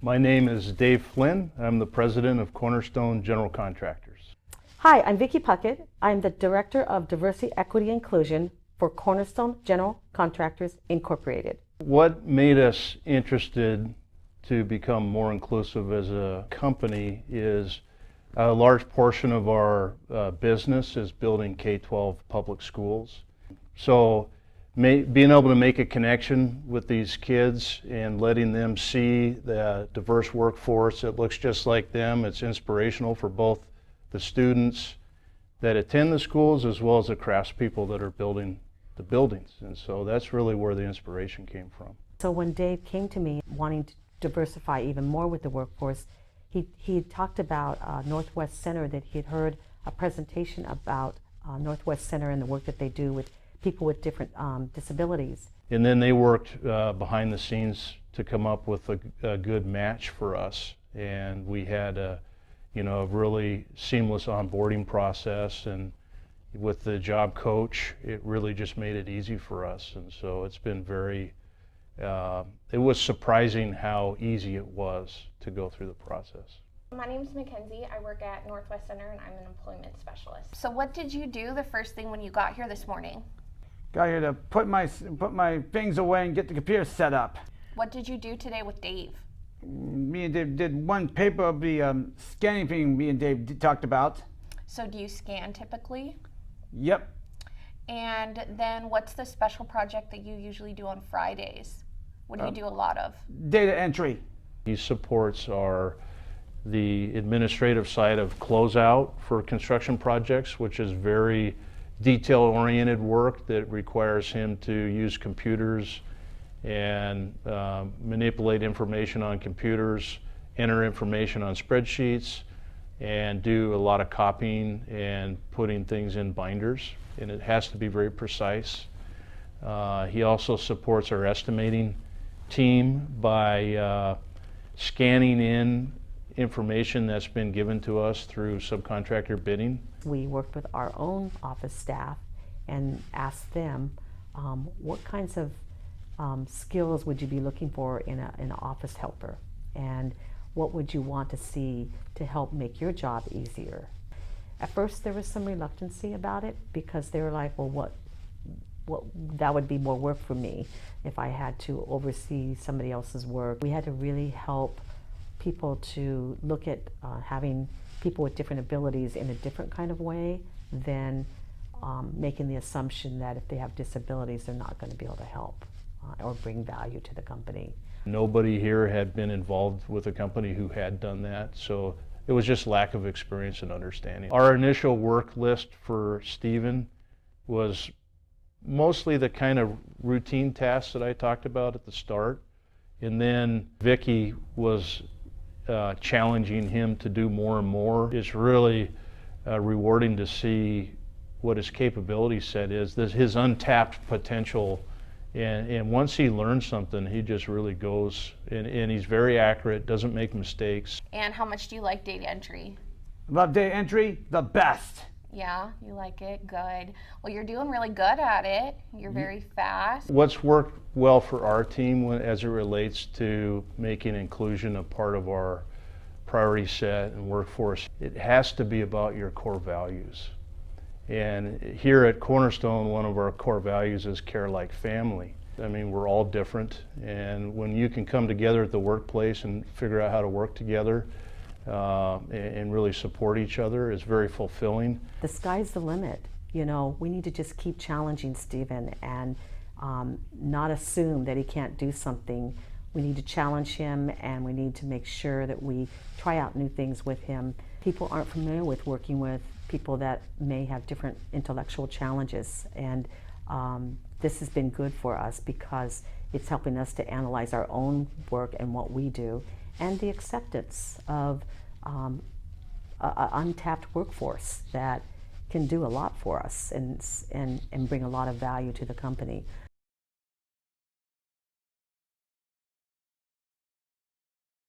My name is Dave Flynn. I'm the president of Cornerstone General Contractors. Hi, I'm Vicki Puckett. I'm the Director of Diversity, Equity, Inclusion for Cornerstone General Contractors, Incorporated. What made us interested to become more inclusive as a company is a large portion of our business is building K-12 public schools. So being able to make a connection with these kids and letting them see the diverse workforce that looks just like them, it's inspirational for both the students that attend the schools as well as the craftspeople that are building the buildings. And so that's really where the inspiration came from. So when Dave came to me wanting to diversify even more with the workforce, he talked about Northwest Center, that he had heard a presentation about Northwest Center and the work that they do with people with different disabilities. And then they worked behind the scenes to come up with a good match for us. And we had a really seamless onboarding process, and with the job coach, it really just made it easy for us. And so it's been it was surprising how easy it was to go through the process. My name is Mackenzie. I work at Northwest Center and I'm an employment specialist. So what did you do the first thing when you got here this morning? Got here to put my things away and get the computer set up. What did you do today with Dave? Me and Dave did one paper of the scanning thing me and Dave talked about. So do you scan typically? Yep. And then what's the special project that you usually do on Fridays? What do you do a lot of? Data entry. He supports the administrative side of closeout for construction projects, which is very detail-oriented work that requires him to use computers and manipulate information on computers, enter information on spreadsheets, and do a lot of copying and putting things in binders. And it has to be very precise. He also supports our estimating team by scanning in information that's been given to us through subcontractor bidding. We worked with our own office staff and asked them what kinds of skills would you be looking for in an office helper, and what would you want to see to help make your job easier. At first there was some reluctancy about it because they were like, well, what that would be more work for me if I had to oversee somebody else's work. We had to really help people to look at having people with different abilities in a different kind of way than making the assumption that if they have disabilities they're not going to be able to help or bring value to the company. Nobody here had been involved with a company who had done that, so it was just lack of experience and understanding. Our initial work list for Stephen was mostly the kind of routine tasks that I talked about at the start, and then Vicki was challenging him to do more and more. It's really rewarding to see what his capability set is, his untapped potential, and once he learns something, he just really goes, and he's very accurate, doesn't make mistakes. And how much do you like data entry? Love data entry, the best. Yeah, you like it? Good. Well, you're doing really good at it. You're very fast. What's worked well for our team as it relates to making inclusion a part of our priority set and workforce, it has to be about your core values. And here at Cornerstone, one of our core values is care like family. I mean, we're all different, and when you can come together at the workplace and figure out how to work together and really support each other, is very fulfilling. The sky's the limit. We need to just keep challenging Stephen and not assume that he can't do something. We need to challenge him, and we need to make sure that we try out new things with him. People aren't familiar with working with people that may have different intellectual challenges, and this has been good for us because it's helping us to analyze our own work and what we do, and the acceptance of an untapped workforce that can do a lot for us and bring a lot of value to the company.